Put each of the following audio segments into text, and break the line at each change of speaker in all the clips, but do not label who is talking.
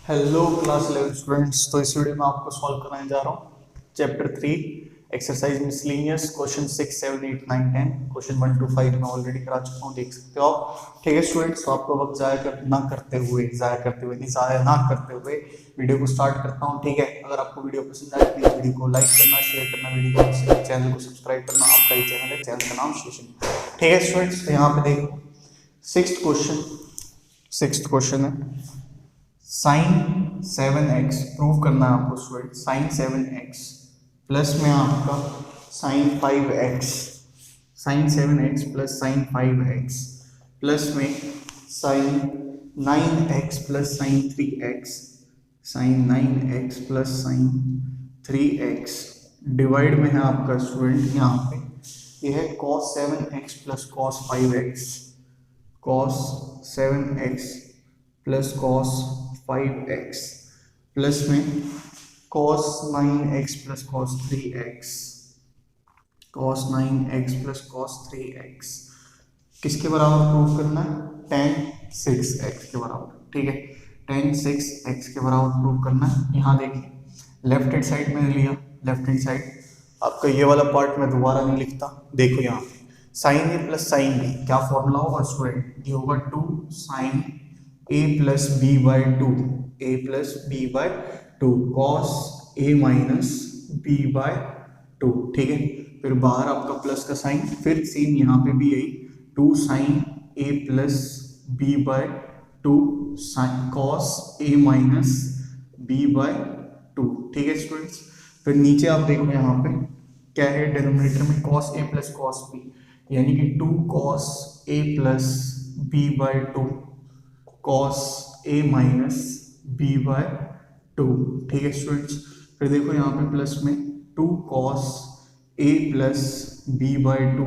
Hello class 11 students. तो इस video में आपको सॉल्व कराने जा रहा हूँ chapter 3 exercise miscellaneous question 6 7 8 9 10 question 1 to 5 मैं ऑलरेडी करा चुका हूँ, देख सकते हो आप। ठीक है स्टूडेंट्स, तो आपको वक्त ज़ाया ना करते हुए वीडियो को स्टार्ट करता हूँ। ठीक है, अगर आपको वीडियो पसंद आए प्लीज़ वीडियो को लाइक करना, शेयर करना, वीडियो को चैनल को सब्सक्राइब करना। आपका ही चैनल है, चैनल का नाम शेषन। ठीक है स्टूडेंट्स, तो यहाँ पे देखो सिक्स्थ क्वेश्चन है साइन 7x प्रूव करना है आपको स्टूडेंट। साइन 7x प्लस में आपका sine 5x, sine 7x plus sine 5x plus में sine 9x plus sine 3x, sine 9x plus sine 3x divide में है आपका स्टूडेंट यहाँ पे यह है cos 7x plus cos 5x, cos 7x plus cos 5x plus में cos 9x plus cos 3x, cos 9x plus cos 3x किसके बराबर प्रूव करना है? tan 6x के बराबर। ठीक है, tan 6x के बराबर प्रूव करना है। यहाँ देखिए लेफ्ट हैंड साइड में लिया, लेफ्ट हैंड साइड आपका ये वाला पार्ट मैं दोबारा नहीं लिखता। देखो यहाँ sine A plus sine B क्या फॉर्मूला होगा स्टूडेंट? ये होगा 2 sine a plus B by two, A plus B by two cos A minus B by two. ठीक है, फिर बाहर आपका प्लस का साइन, फिर सेम यहाँ पे भी यही 2 sine A plus B by two sine cos A minus B by two. ठीक है स्टूडेंट्स, फिर नीचे आप देखो यहाँ पे क्या है डिनोमिनेटर में cos A plus cos B, यानी कि 2 cos A plus B by two cos a minus B by two. ठीक है स्टूडेंट्स, फिर देखो यहाँ पे प्लस में 2 cos a plus B by two,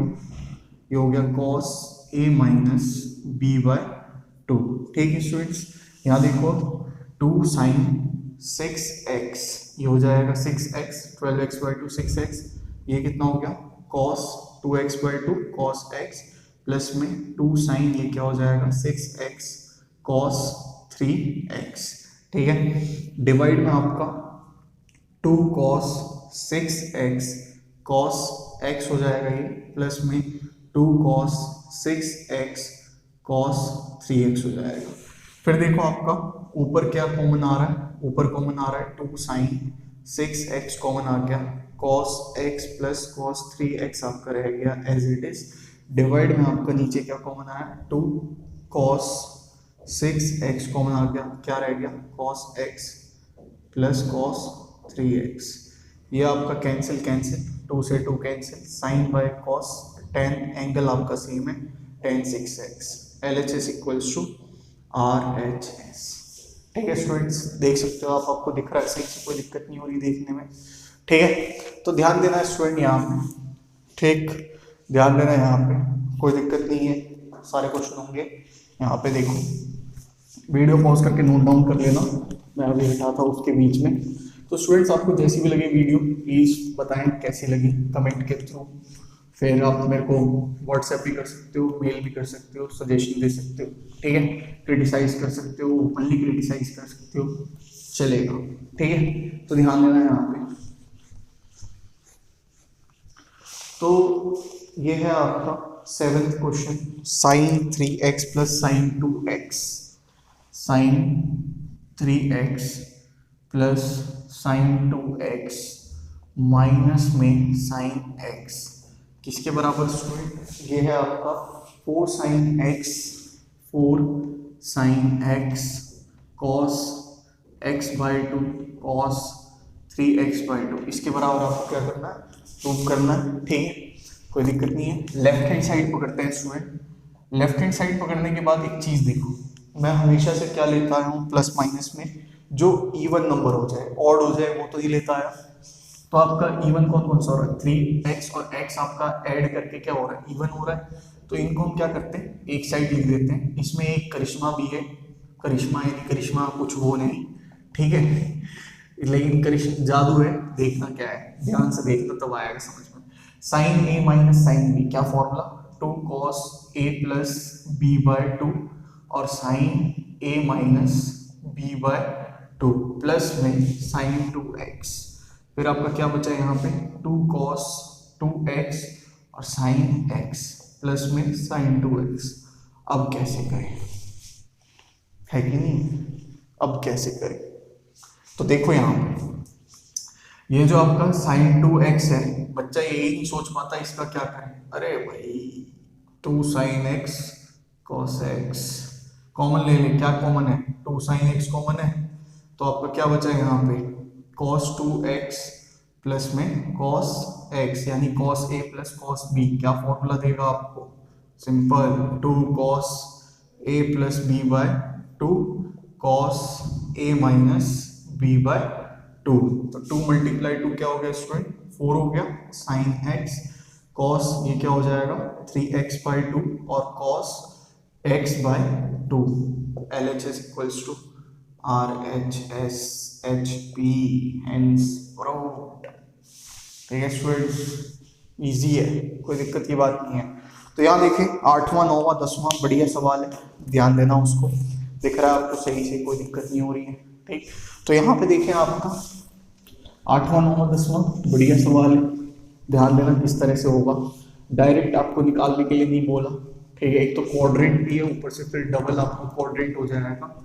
ये हो गया cos a minus B by two. ठीक है स्टूडेंट्स, यहाँ देखो 2 साइन 6x, ये हो जाएगा 6x, 12x by two 6x, ये कितना हो गया cos 2x by two cos x plus में 2 साइन ये क्या हो जाएगा 6x cos 3x। ठीक है, डिवाइड में आपका 2 cos 6x cos x हो जाएगा ये, प्लस में 2 cos 6x cos 3x हो जाएगा। फिर देखो आपका ऊपर क्या कॉमन आ रहा है? ऊपर कॉमन आ रहा है 2 साइन 6x कॉमन आ गया, cos x plus cos 3x आपका रह गया एज इट इज। डिवाइड में आपका नीचे क्या कॉमन आया? 2 cos 6x कॉमन आ गया, क्या रह गया cos x plus cos 3x। ये आपका कैंसिल कैंसिल, 2 से 2 cancel, sine by cos, tan angle आपका सेम है tan 6x, LHS equals to RHS। ठीक है स्टूडेंट्स, देख सकते हो आप, आपको दिख रहा है सही से, कोई दिक्कत नहीं हो रही देखने में। ठीक है, तो ध्यान देना है स्टूडेंट यहाँ पे, ठीक ध्यान देना है यहाँ पे, कोई दिक्कत नहीं है, सारे क्वेश्चन होंगे। यहाँ पे देखो वीडियो पॉज करके नोट डाउन कर लेना, मैं अभी हटा था उसके बीच में। तो स्टूडेंट्स आपको जैसी भी लगे वीडियो प्लीज़ बताएं कैसी लगी कमेंट के थ्रू, फिर आप मेरे को व्हाट्सएप भी कर सकते हो, मेल भी कर सकते हो, सजेशन दे सकते हो। ठीक है, क्रिटिसाइज कर सकते हो, ओपनली क्रिटिसाइज कर सकते हो, चलेगा। ठीक है, तो ध्यान देना है यहाँ पे। तो ये है आपका 7th question, sine 3x plus sine 2x, sine 3x plus sine 2x minus में साइन x किसके बराबर स्टूडेंट? ये है आपका 4 sine x, 4 sine x cos x by two cos 3x by two, इसके बराबर आपको क्या करना है? प्रूव करना है। ठीक है, कोई दिक्कत नहीं है। लेफ्ट हैंड साइड पकड़ते हैं स्टूडेंट। लेफ्ट हैंड साइड पकड़ने के बाद एक चीज़ देखो, मैं हमेशा से क्या लेता हूँ प्लस माइनस में जो इवन नंबर हो जाए, ऑड हो जाए वो तो ही लेता है। तो आपका इवन कौन कौन सा हो रहा है? 3x और x आपका ऐड करके क्या हो रहा है? इवन हो रहा है। तो इनको हम क्या करते हैं, एक साइड लिख देते हैं। इसमें एक करिश्मा भी है, करिश्मा यानी करिश्मा कुछ वो नहीं, ठीक है, लेकिन करिश्मा जादू है, देखना क्या है, ध्यान से देखना तब आएगा समझ में। Sine A minus sine B क्या formula? 2 cos a plus B by two और sine A minus B by 2 plus में साइन 2x, फिर आपका क्या बचा यहाँ पे 2 cos 2x और साइन x प्लस में साइन 2x। अब कैसे करें, है कि नहीं, अब कैसे करें? तो देखो यहाँ पे ये जो आपका साइन 2x है, बच्चा यही नहीं सोच पाता इसका क्या करें। अरे भाई 2 sine x cos x common ले लें, क्या कॉमन है 2 साइन x कॉमन है, तो आपका क्या बचा यहाँ पे cos 2x प्लस में cos x यानी cos a plus cos b। क्या फॉर्मूला देगा आपको, simple 2 cos a plus b by 2 cos a minus b by 2। तो 2 मल्टीप्लाई 2 क्या हो गया स्टूडेंट 4 हो गया, साइन x cos ये क्या हो जाएगा 3x बाई 2 और cos x by 2। LHS equals to RHS HP hence proved. ठीक है स्टूडेंट्स, इजी है, कोई दिक्कत की बात नहीं है। तो यहाँ देखें 8वां 9वां 10वां बढ़िया सवाल है, ध्यान देना उसको, दिख रहा है आपको सही से, कोई दिक्कत नहीं हो रही है। ठीक, तो यहाँ पे देखें आपका 8वां 9वां 10वां बढ़िया सवाल है, ध्यान देना किस तरह से होगा। डायरेक्ट आपको निकालने के लिए नहीं बोला, ठीक है, एक तो क्वाड्रेंट भी है, ऊपर से फिर डबल आपको क्वाड्रेंट हो जाएगा,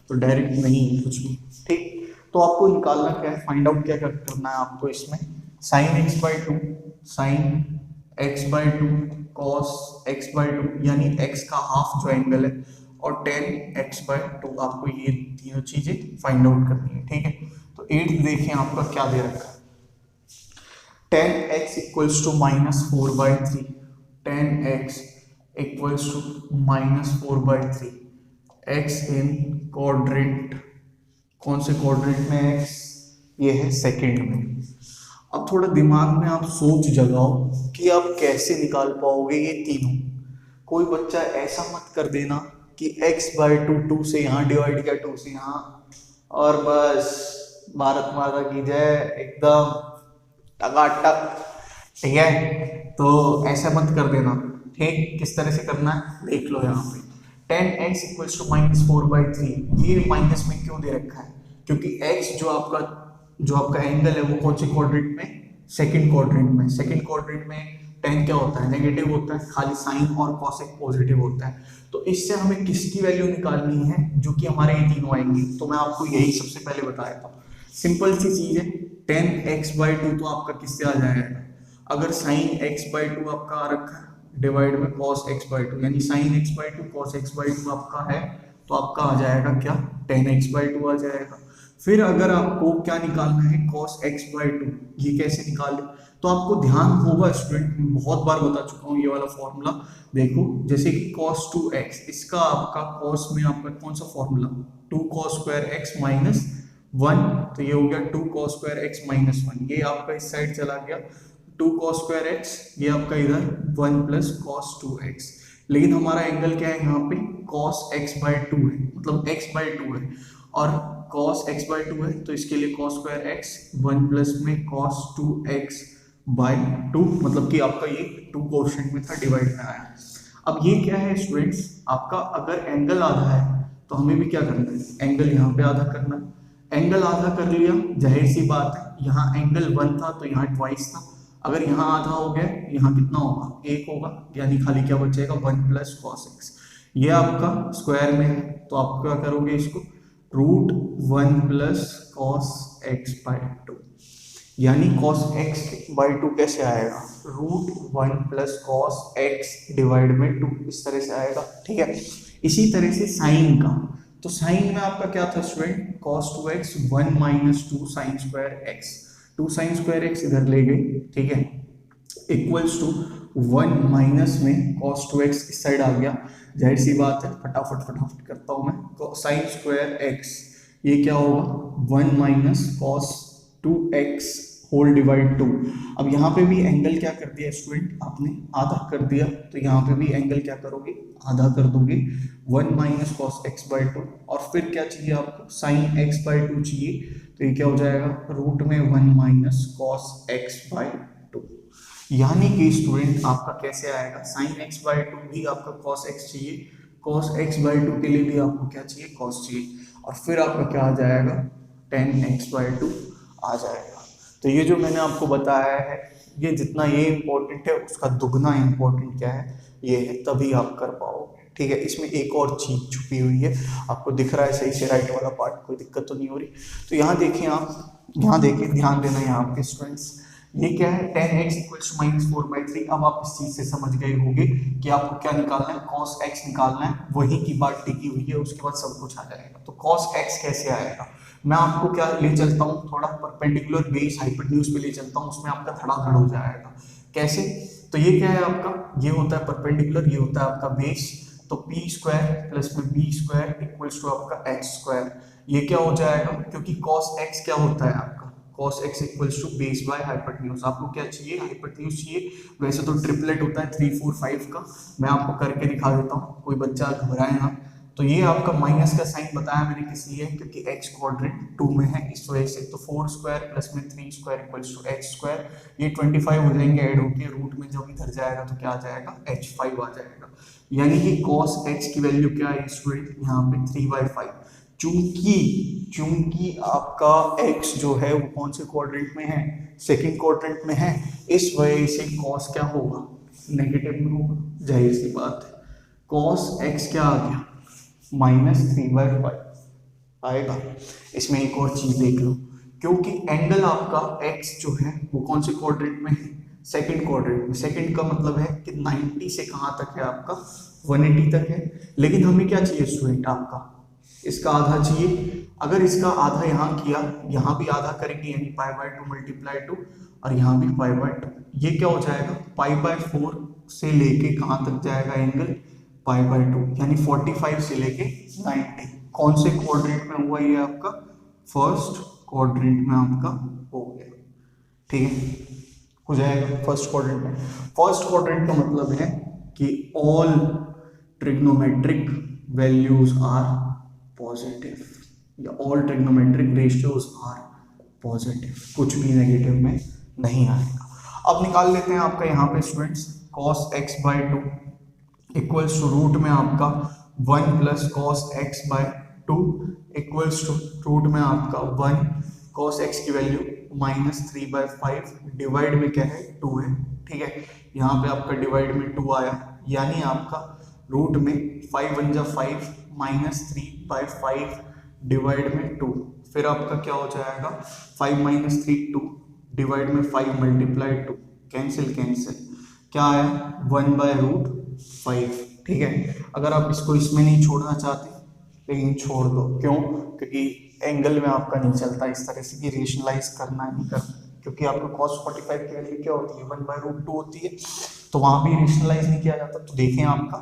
तो डायरेक्ट नहीं है कुछ भी। ठीक, तो आपको निकालना क्या है, फाइंड आउट क्या करना है आपको इसमें, sine x by 2 sine x by 2 cos x by 2 यानी x का हाफ जो एंगल है, और 10x बाई 2 आपको ये तीनों चीजें फाइंड आउट करनी है। ठीक है, तो 8 देखें आपका क्या दे रखा है, 10x equals to minus 4 by 3, 10x equals to minus 4 by 3, x in quadrant, कौन से क्वाड्रेंट में x, ये है सेकंड में। अब थोड़ा दिमाग में आप सोच जगाओ कि आप कैसे निकाल पाओगे ये तीनों। कोई बच्चा ऐसा मत कर देना कि x बाई 2 2 से यहाँ डिवाइड किया 2 से यहाँ और बस भारत माता की जय, एकदम टकाटक। ठीक है, तो ऐसा मत कर देना। ठीक, किस तरह से करना है देख लो यहाँ पे, 10x equals to minus 4 by 3, ये माइनस में क्यों दे रखा है, क्योंकि x जो आपका एंगल है वो कौन से क्वाड्रेंट में, सेकंड क्वाड्रेंट में। सेकंड क्वाड्रेंट में tan क्या होता है, नेगेटिव होता है, खाली साइन और cosec पॉजिटिव होता है। तो इससे हमें किसकी वैल्यू निकालनी है, जो कि हमारे ये तीनों आएंगे। तो मैं आपको यही सबसे पहले बताया था, सिंपल सी चीज है, 10x बाई 2 तो आपका किससे आ जाएगा, अगर साइन x बाई 2 आपका आ रखा है डिवाइड में cos x बाई 2, यानी sine x by 2 cos x by 2 आपका है, तो आपका आ जाएगा क्या 10x बाई 2 आ जाएगा। फिर अगर आपको क्या निकालना है cos x बाई 2, ये कैसे निकाले, तो आपको ध्यान होगा स्टूडेंट, बहुत बार बता चुका हूँ ये वाला फॉर्मूला। देखो जैसे कि cos 2x, इसका आपका cos में आपका कौन सा formula, 2 cos square x minus 1, तो ये हो गया 2 cos स्क्वायर x माइनस 1, ये आपका इस साइड चला गया 2 cos स्क्वायर x, ये आपका इधर 1 प्लस cos 2x। लेकिन हमारा एंगल क्या है यहाँ पे cos x बाई 2 है, मतलब x बाई 2 है, और cos x बाई 2 है, तो इसके लिए cos स्क्वायर x 1 प्लस में cos 2x बाई 2, मतलब कि आपका ये 2 कोशेंट में था, डिवाइड में आया। अब ये क्या है स्टूडेंट्स, आपका अगर एंगल आधा है तो हमें भी क्या करना है, एंगल यहाँ पे आधा करना है। एंगल आधा कर लिया, जाहिर सी बात है, यहाँ एंगल 1 था तो यहाँ ट्वाइस था, अगर यहाँ आधा हो गया यहाँ कितना होगा 1 होगा, यानी खाली क्या बचेगा 1 प्लस cos x। ये आपका स्क्वायर में है, तो आप क्या करोगे इसको root 1 plus cos x by 2, यानी cos x बाई 2 कैसे आएगा, root 1 plus cos x divide में 2, इस तरह से आएगा। ठीक है, इसी तरह से साइन का, तो साइन में आपका क्या था student cos 2x 1 minus 2 sign square x, 2 sign square x इधर ले गई, ठीक है, इक्वल्स टू 1 माइनस में cos 2x इस साइड आ गया, जाहिर सी बात है, फटाफट करता हूं मैं, साइन स्क्वायर x ये क्या होगा 1 minus cos 2x whole divide 2। अब यहाँ पे भी एंगल क्या कर दिया स्टूडेंट, आपने आधा कर दिया, तो यहाँ पे भी एंगल क्या करोगे आधा कर दोगे, 1 माइनस cos x बाई 2, और फिर क्या चाहिए आपको साइन x बाई 2 चाहिए, तो ये क्या हो जाएगा रूट में 1 माइनस cos x बाई 2। यानी कि स्टूडेंट आपका कैसे आएगा, साइन x बाई 2 भी आपका cos x चाहिए, cos x बाई 2 के लिए भी आपको क्या चाहिए cos चाहिए, और फिर आपका क्या आ जाएगा 10x/2 आ जाएगा। तो ये जो मैंने आपको बताया है, ये जितना ये इम्पोर्टेंट है उसका दुगना इम्पोर्टेंट क्या है, ये है, तभी आप कर पाओगे। ठीक है, इसमें एक और चीज छुपी हुई है, आपको दिख रहा है सही से राइट वाला पार्ट, कोई दिक्कत तो नहीं हो रही। तो यहाँ देखिए आप, यहाँ देखिए, ध्यान देना यहाँ पे स्टूडेंट्स, ये क्या है 10x इक्वल्स टू -4/3। अब आप इस चीज से समझ गए होंगे कि आपको क्या निकालना है, cos x निकालना है, वही की बात टिकी हुई है, उसके बाद सब कुछ आ जाएगा। तो cos x कैसे आएगा, मैं आपको क्या ले चलता हूँ, थोड़ा परपेंडिकुलर बेस हाइपोटेन्यूज पे ले चलता हूँ, उसमें आपका धड़ाधड़ हो जाएगा। कैसे, तो ये क्या है आपका, ये होता है परपेंडिकुलर, ये होता है आपका बेस, तो p स्क्वायर प्लस में b स्क्वायर इक्वल्स टू आपका h स्क्वायर। ये क्या हो जाएगा, क्योंकि cos x क्या होता है आपका, cos x equals to base by hypotenuse. आपको क्या चाहिए, हाइपोटेन्यूज चाहिए। वैसे तो ट्रिपलेट होता है 3 4 5 का, मैं आपको करके दिखा देता हूँ, कोई बच्चा घबराए ना। तो ये आपका माइनस का साइन बताया मैंने किस लिए, क्योंकि x क्वाड्रेंट 2 में है, इस वजह से। तो 4 स्क्वायर प्लस में 3 square equals to h square, ये 25 हो जाएंगे ऐड होके, रूट में जब इधर जाएगा तो क्या आ जाएगा, h5 आ जाएगा। यानी कि cos x की वैल्यू क्या है स्टूडेंट, यहाँ पे 3/5। चूंकि आपका x जो है वो कौन से क्वाड्रेंट में है, सेकंड क्वाड्रेंट में है, इस वजह से cos क्या होगा, नेगेटिव में होगा, जाहिर सी बात है। cos x क्या आ गया, -3/5 आएगा। इसमें एक और चीज देख लो, क्योंकि एंगल आपका x जो है वो कौन से क्वाड्रेंट में है, सेकंड क्वाड्रेंट में। सेकंड का मतलब है कि 90 से कहाँ तक है आपका, 180 तक है। लेकिन हमें क्या चाहिए स्टूडेंट, आपका इसका आधा चाहिए। अगर इसका आधा यहाँ किया, यहाँ भी आधा करेंगे, यानी π/2 मल्टीप्लाई 2, और यहाँ भी π/2, ये क्या हो जाएगा, π/4 से लेके कहाँ तक जाएगा एंगल, π/2, यानी 45 से लेके 90। कौन से क्वाड्रेंट में हुआ ये आपका, फर्स्ट क्वाड्रेंट में आपका हो गया। ठीक है, हो जाएगा फर्स्ट क्वाड्रेंट में। फर्स्ट क्वाड्रेंट का मतलब है कि all trigonometric values are positive, या all trigonometric ratios are positive, कुछ भी नेगेटिव में नहीं आएगा। अब निकाल लेते हैं आपका यहाँ पे students, cos x/2 equals to root में आपका 1 plus cos x/2 equals to root में आपका 1 cos x की वैल्यू -3/5, डिवाइड में क्या है, 2 है। ठीक है, यहाँ पे आपका डिवाइड में 2 आया, यानी आपका रूट में 5 1 जा 5 -3/5 डिवाइड में 2, फिर आपका क्या हो जाएगा, 5 - 3 2, डिवाइड में 5 मल्टीप्लाई 2, कैंसिल क्या आया, 1/√5। ठीक है, अगर आप इसको इसमें नहीं छोड़ना चाहते, लेकिन छोड़ दो, क्यों, क्योंकि एंगल में आपका नहीं चलता इस तरह से कि रेशनलाइज करना ही करना, क्योंकि आपका cos 45 की वैल्यू क्या होती है, 1/√2 होती है, तो वहां भी रेशनलाइज नहीं किया जाता। तो देखें आपका,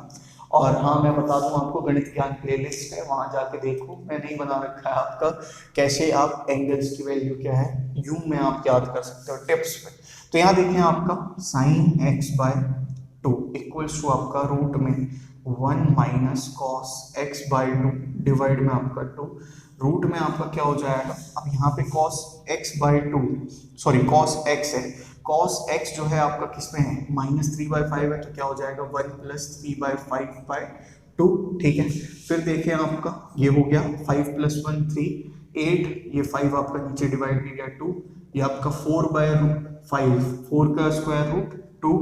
और हाँ मैं बता दूं आपको, गणित ज्ञान प्लेलिस्ट है, वहां जाके देखो, मैंने ही बना रखा है आपका, कैसे आप एंगल्स की वैल्यू क्या है यूं में आप याद कर सकते हो टिप्स पे। तो यहाँ देखें आपका sin x/2 इक्वल्स टू आपका रूट में 1 माइनस cos x/2 डिवाइड में आपका 2, रूट में आपका क्या हो जाएगा, अब यहाँ पे cos x/2 sorry cos x है, cos x जो है आपका किसमें है, -3/5 है, तो क्या हो जाएगा 1 + 3/5/2। ठीक है, फिर देखें आपका ये हो गया 5 + 1 3 8, ये 5 आपका नीचे डिवाइड में गया 2, ये आपका 4/5, 4 का स्क्वायर रूट 2,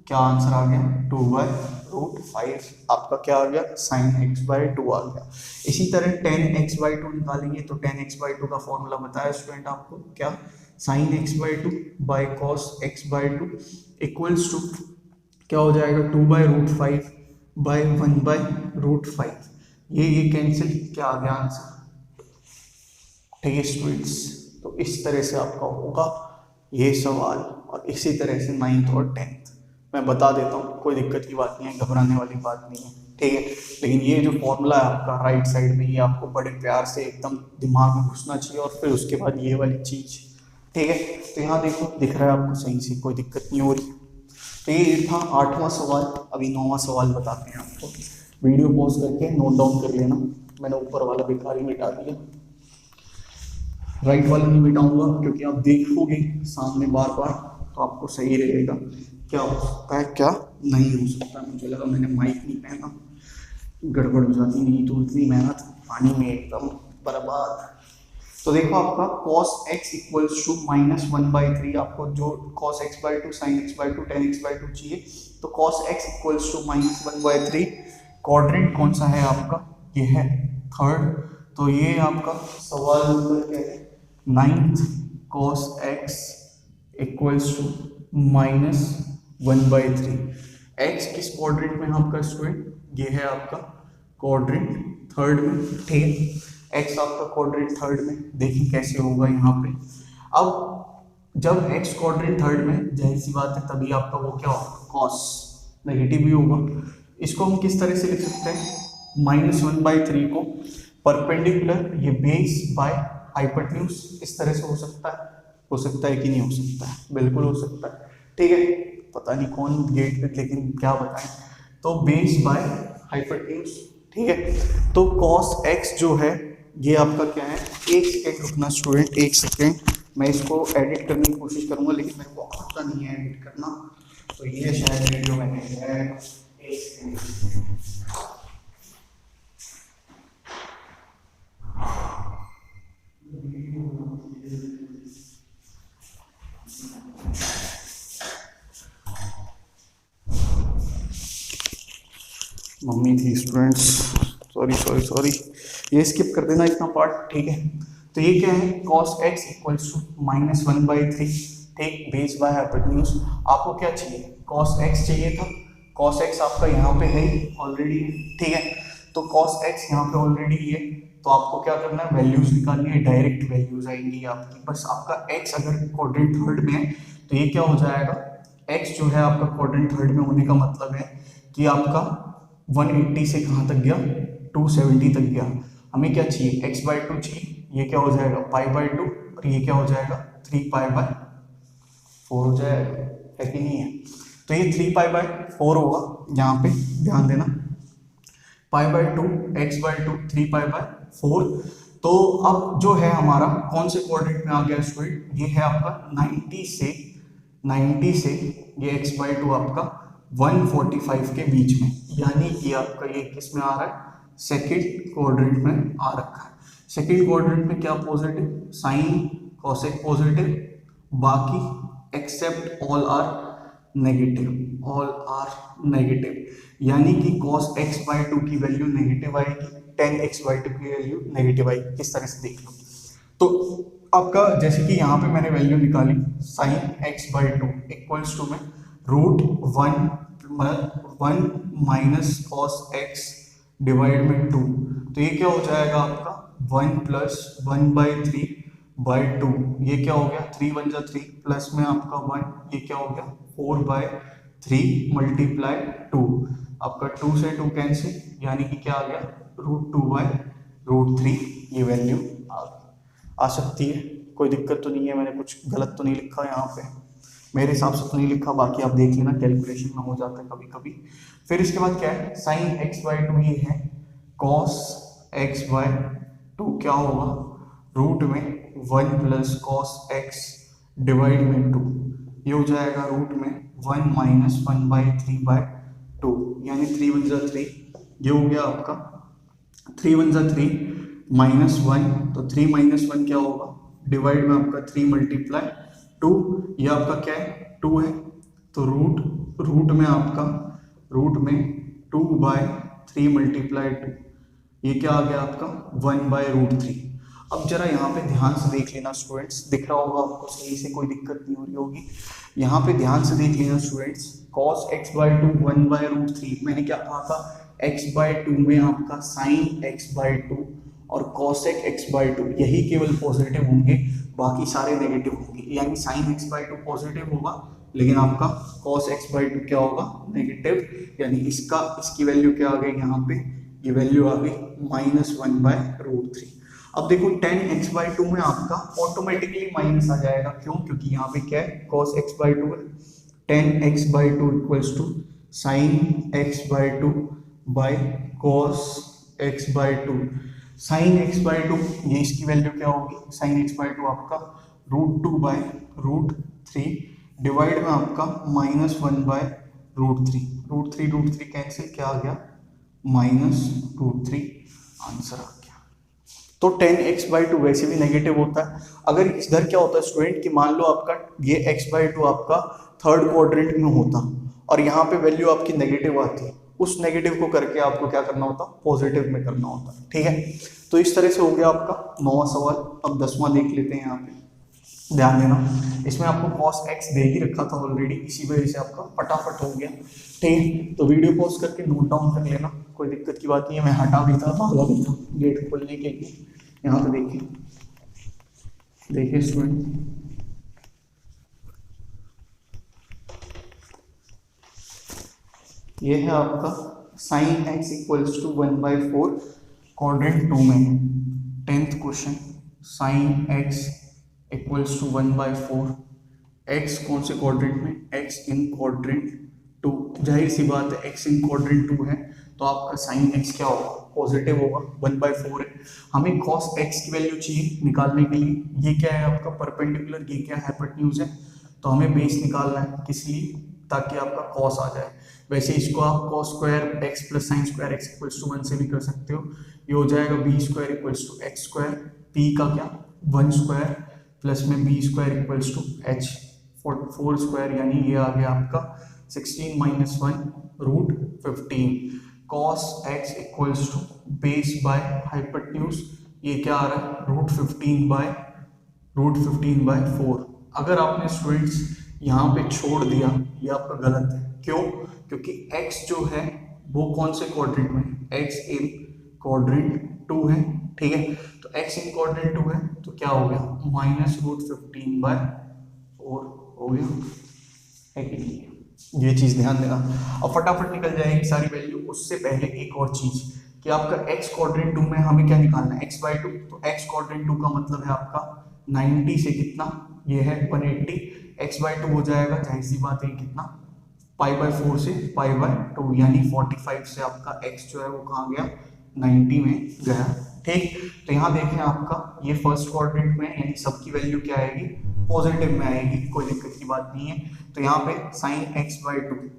क्या आंसर आ गया 2/√5, आपका क्या आ गया sin x/2 आ गया। इसी तरह 10x/2 निकालेंगे, तो 10x/2 का फॉर्मूला बताया स्टूडेंट आपको, क्या sin x/2 by cos x/2 equals to क्या हो जाएगा 2/√5 by 1/√5, ये कैंसिल, क्या आ गया आंसर। ठीक है स्टूडेंट्स, तो इस तरह से आपका होगा ये सवाल, और इसी तरह से 9th और 10th मैं बता देता हूँ, कोई दिक्कत की बात नहीं है, घबराने वाली बात नहीं है। ठीक है, लेकिन ये जो फॉर्मूला है आपका राइट साइड में, ये आपको बड़े प्यार से एकदम दिमाग में घुसना चाहिए, और फिर उसके बाद ये वाली चीज। ठीक है, तो यहाँ देखो दिख रहा है आपको सही से, कोई दिक्कत नहीं हो रही। तो ये था 8वां सवाल। अभी 9वां सवाल बताते हैं आपको, वीडियो पॉज करके नोट डाउन कर लेना, मैंने ऊपर वाला बेकार ही मिटा दिया, राइट वाला नहीं मिटाऊंगा, क्योंकि आप देखोगे सामने बार बार तो आपको सही रहेगा, क्या हो सकता है क्या नहीं हो सकता। मुझे लगा मैंने माइक नहीं पहना, गड़बड़ हो जाती, नहीं तो इतनी मेहनत पानी में एकदम बर्बाद। तो देखो आपका cos x इक्वल्स टू -1/3, आपको जो cos x/2 sin x/2 tan x/2 चाहिए, तो cos x equals to -1/3। Quadrant कौन सा है आपका, ये है थर्ड। तो ये आपका सवाल नंबर क्या है, 9th cos x equals to -1/3। x किस क्वाड्रेंट में है आपका स्टूडेंट, ये है आपका क्वाड्रेंट थर्ड में, ठीक है। x आपका क्वाड्रेंट थर्ड में, देखिए कैसे होगा यहाँ पे। अब जब x क्वाड्रेंट थर्ड में, जाहिर सी बात है तभी आपका वो क्या होगा, cos नेगेटिव भी होगा। इसको हम किस तरह से लिख सकते हैं, -1/3 को परपेंडिकुलर ये बेस बाय हाइपोटेन्यूज, इस तरह से हो सकता है कि नहीं हो सकता है, बिल्कुल हो सकता है, ठीक है। पता नहीं कौन गेट पे, लेकिन क्या बताएं, तो बेस बाय हाइपोटेन्यूज, ठीक है। तो cos x जो है ये आपका क्या है, एक सेकेंड रुकना स्टूडेंट, एक सेकेंड, मैं इसको एडिट करने की कोशिश करूंगा, लेकिन मेरे को आता नहीं है एडिट करना, तो ये शायद वीडियो मैंने है, एक सेकेंड। मम्मी थी स्टूडेंट्स, सॉरी, ये स्किप कर देना इतना पार्ट, ठीक है। तो ये क्या है, cos x इक्वल्स टू -1/3, ठीक, बेस बाय हाइपोटेन्यूज। आपको क्या चाहिए, cos x चाहिए था, cos x आपका यहाँ पे है ऑलरेडी, ठीक है। तो cos x यहाँ पे ऑलरेडी है, तो आपको क्या करना है, वैल्यूज निकालनी है, डायरेक्ट वैल्यूज आएंगी आपकी। बस आपका x अगर क्वाड्रेंट थर्ड में है तो ये क्या हो जाएगा, x जो है आपका क्वाड्रेंट थर्ड में होने का मतलब है कि आपका 180 से कहाँ तक गया, 270 तक गया। हमें क्या चाहिए, x/2 चाहिए, ये क्या हो जाएगा π/2, और ये क्या हो जाएगा 3π/4 हो जाएगा, है कि नहीं है। तो ये 3π/4 होगा, यहाँ पे ध्यान देना, π/2 x/2 3π/4। तो अब जो है हमारा कौन से क्वाड्रेंट में आ गया स्टूडेंट, ये है आपका 90 से ये x/2 आपका 145 के बीच में, यानी कि आपका ये किस में आ रहा है, सेकंड क्वाड्रेंट में आ रखा है। सेकंड क्वाड्रेंट में क्या पॉजिटिव, साइन कोसेक पॉजिटिव, बाकी एक्सेप्ट ऑल आर नेगेटिव, यानी कि cos x/2 की वैल्यू नेगेटिव आएगी, tan x/2 की वैल्यू नेगेटिव आएगी। किस तरह से देख लो, तो आपका जैसे कि यहाँ पे मैंने वैल्यू निकाली sin x/2 इक्वल्स टू में √1 माइनस cos x डिवाइड में 2, तो ये क्या हो जाएगा आपका 1 + 1/3/2, ये क्या हो गया 3 × 1 = 3 प्लस में आपका 1, ये क्या हो गया 4/3 × 2, आपका 2 से 2 कैंसिल, यानी कि क्या आ गया √2/√3, ये वैल्यू आ सकती है। कोई दिक्कत तो नहीं है, मैंने कुछ गलत तो नहीं लिखा यहाँ पे, मेरे हिसाब से तो नहीं लिखा, बाकी आप देख लेना, कैलकुलेशन में हो जाता है कभी कभी। फिर इसके बाद क्या है, sin x/2 ये है, cos x/2 क्या होगा, रूट में 1 + cos x डिवाइड में 2, ये हो जाएगा रूट में 1 - 1/3/2, यानी 3 × 1 = 3, ये हो गया आपका 3 × 1 = 3 -1, तो 3 - 1 क्या होगा, डिवाइड में आपका 3 × 2, ये आपका क्या है 2 है, तो रूट में आपका 2/3 × 2, ये क्या आ गया आपका 1/√3। अब जरा यहाँ पे ध्यान से देख लेना स्टूडेंट्स, दिख रहा होगा आपको सही से, कोई दिक्कत नहीं हो रही होगी। यहाँ पे ध्यान से देख लेना स्टूडेंट्स, cos x/2 1/√3, मैंने क्या कहा था, x/2 में आपका sin x/2 और cosec x/2 यही केवल पॉजिटिव होंगे, बाकी सारे नेगेटिव होंगे, यानी sin x/2 पॉजिटिव होगा, लेकिन आपका cos x/2 क्या होगा, नेगेटिव, यानी इसकी वैल्यू क्या आ गई यहाँ पे, ये वैल्यू आ गई -1/√3। अब देखो tan x/2 में आपका ऑटोमेटिकली माइनस आ जाएगा, क्यों, क्योंकि यहाँ पे क्या है cos x/2 है, tan x/2 = sin x/2 cos x/2, sin x/2 ये इसकी वैल्यू क्या होगी, sin x/2 आपका √2/√3 डिवाइड में आपका -1/√3, √3 कैंसिल, क्या आ गया -√3, आंसर आ गया। तो 10x/2 वैसे भी नेगेटिव होता है। अगर इधर क्या होता है स्टूडेंट कि मान लो आपका ये x/2 आपका थर्ड क्वाड्रेंट में होता और यहाँ पे वैल्यू आपकी नेगेटिव आती, उस नेगेटिव को करके आपको क्या करना होता, पॉजिटिव में करना होता। ठीक है, तो इस तरह से हो गया आपका 9वां सवाल। अब 10वां देख लेते हैं। यहाँ पे ध्यान देना, इसमें आपको cos x दे ही रखा था ऑलरेडी, इसी वजह से आपका फटाफट हो गया। ठीक है, तो वीडियो पॉज करके नोट डाउन कर लेना, कोई दिक्कत की बात नहीं है। मैं हटा भी था, भागा भी था गेट खोलने के लिए। यहाँ पे देखिए, देखिए स्टूडेंट, ये है आपका sine x equals to 1/4 quadrant 2 में 10th question. Sine x equals to 1/4, x कौन से क्वाड्रेंट में, x इन क्वाड्रेंट 2। जाहिर सी बात है x इन क्वाड्रेंट 2 है तो आपका साइन x क्या होगा, पॉजिटिव होगा। 1/4 है, हमें cos x की वैल्यू चाहिए निकालने के लिए। ये क्या है आपका परपेंडिकुलर, ये क्या हाइपोटेन्यूज है, तो हमें बेस निकालना है, किस लिए, ताकि आपका cos आ जाए। वैसे इसको आप cos square x plus sine square x equals to 1 से भी कर सकते हो। ये हो जाएगा b square equals to x square, p का क्या 1 स्क्वायर प्लस में b square equals to h 4 square, यानी ये आ गया आपका 16 minus 1 root 15। cos x equals to base by hypotenuse, ये क्या आ रहा है रूट 15/4। अगर आपने स्टूडेंट्स यहाँ पे छोड़ दिया, ये आपका गलत है। क्यों, क्योंकि x जो है वो कौन से क्वाड्रेंट में, x इन क्वाड्रेंट 2 है। ठीक है, तो x इन क्वाड्रेंट 2 है तो क्या हो गया -√15/4 हो गया है कि नहीं, ये चीज ध्यान देना। अब फटाफट निकल जाएगी सारी वैल्यू। उससे पहले एक और चीज कि आपका x क्वाड्रेंट 2 में हमें क्या निकालना है, x/2। तो x क्वाड्रेंट 2 का मतलब है आपका 90 से कितना, ये है 180, x/2 हो जाएगा, जाहिर सी बात है कितना, π/4 से π/2, यानी 45 से आपका x जो है वो कहाँ गया, 90 में गया। ठीक, तो यहाँ देखें आपका ये फर्स्ट क्वाड्रेंट में, यानी सबकी वैल्यू क्या आएगी, पॉजिटिव में आएगी, कोई दिक्कत की बात नहीं है। तो यहाँ पे साइन x/2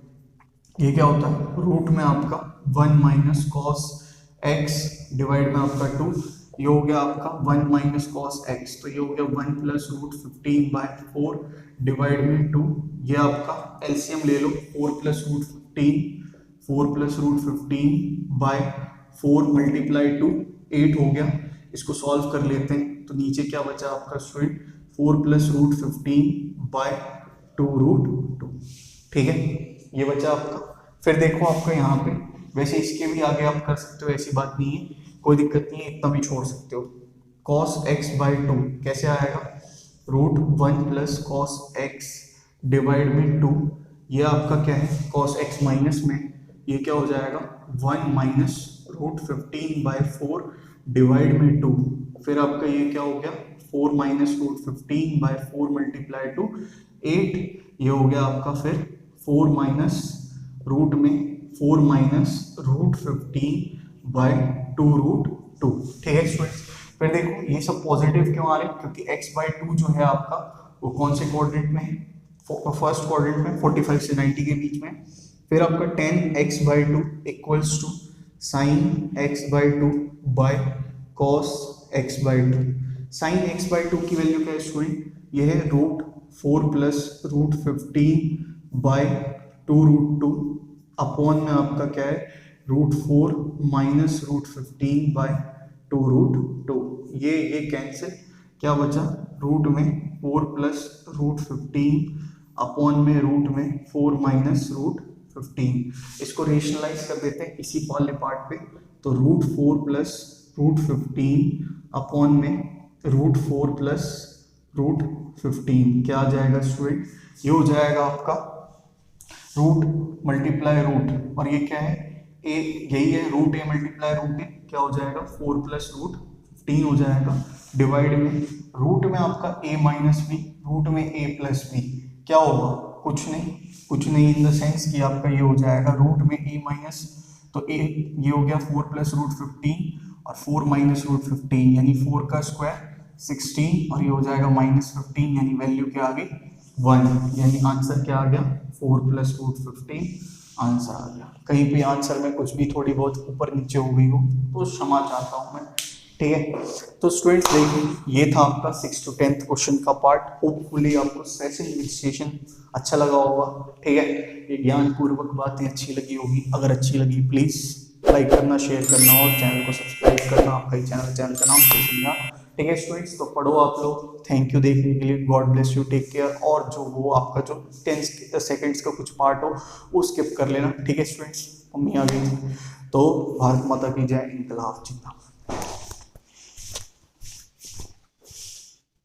ये क्या होता है, रूट में आपका 1 माइनस कॉस x डिवाइड में आपका 2, ये हो गया आपका 1 माइनस कॉस x, तो ये हो गया 1 प्लस √15/4 डिवाइड में 2। ये आपका एलसीएम ले लो, 4 प्लस √15/4 मल्टीप्लाई 2 8 हो गया। इसको सॉल्व कर लेते हैं, तो नीचे क्या बचा आपका स्टूडेंट, 4 प्लस √15/2√2। ठीक है, ये बचा आपका। फिर देखो आपका यहाँ पे, वैसे इसके भी आगे आप कर सकते हो, ऐसी बात नहीं है, कोई दिक्कत नहीं है, इतना भी छोड़ सकते हो। cos x/2 कैसे आएगा, √1 प्लस कॉस x डिवाइड में 2, ये आपका क्या है cos x माइनस में, ये क्या हो जाएगा 1 माइनस √15/4 डिवाइड में 2। फिर आपका ये क्या हो गया 4 माइनस √15/4 मल्टीप्लाई टू 8, ये हो गया आपका फिर 4 माइनस √15/2√2। ठीक है स्टूडेंट्स, फिर देखो ये सब पॉजिटिव क्यों आ रहे हैं, क्योंकि x/2 जो है आपका वो कौन से क्वाड्रेंट में है, फर्स्ट क्वाड्रेंट में 45 से 90 के बीच में। फिर आपका 10x/2 equals to sine x/2 by cos x/2। Sine x/2 की वैल्यू क्या है स्टूडेंट, ये है √4 प्लस √15/2√2 अपॉन में आपका क्या है √4 माइनस √15/2√2। ये कैंसिल, क्या बचा रूट में 4 प्लस √15 अपॉन में रूट में 4 माइनस √15। इसको रेशनलाइज कर देते हैं इसी वाले पार्ट पे, तो √4 प्लस √15 अपॉन में √4 प्लस √15 क्या आ जाएगा स्टूडेंट, ये हो जाएगा आपका रूट मल्टीप्लाई रूट, और ये क्या है ए, यही है रूट ए मल्टीप्लाई रूट ए, क्या हो जाएगा 4 प्लस √15 हो जाएगा, डिवाइड में रूट में आपका a माइनस बी, रूट में a प्लस बी, क्या होगा कुछ नहीं इन द सेंस कि आपका ये हो जाएगा रूट में a माइनस, तो a ये हो गया 4 प्लस √15 और 4 माइनस √15 यानी 4 का स्क्वायर 16, और ये हो जाएगा -15 यानी वैल्यू क्या आ गई 1, यानी आंसर क्या आ गया 4 प्लस √15 आंसर आ गया। कहीं पे आंसर में कुछ भी थोड़ी बहुत ऊपर नीचे हो गई हो तो क्षमा चाहता हूँ मैं, ठीक है। तो स्टूडेंट्स देखिए ये था आपका 6 to 10th क्वेश्चन का पार्ट। होपफुली आपको सेशन रजिस्ट्रेशन अच्छा लगा होगा, ठीक है। ये ज्ञानपूर्वक बातें अच्छी लगी होगी, अगर अच्छी लगी प्लीज़ लाइक करना, शेयर करना और चैनल को सब्सक्राइब करना। आपका ही चैनल का नाम सोचेंगे, ठीक है स्टूडेंट्स। तो पढ़ो आप लोग, थैंक यू देखने के लिए, God bless you, take care. और जो वो आपका जो 10 सेकेंड्स का कुछ पार्ट हो वो स्किप कर लेना, ठीक है स्टूडेंट्स। मम्मी आ गई, तो भारत माता की जय, इनकलाब जिंदाबाद।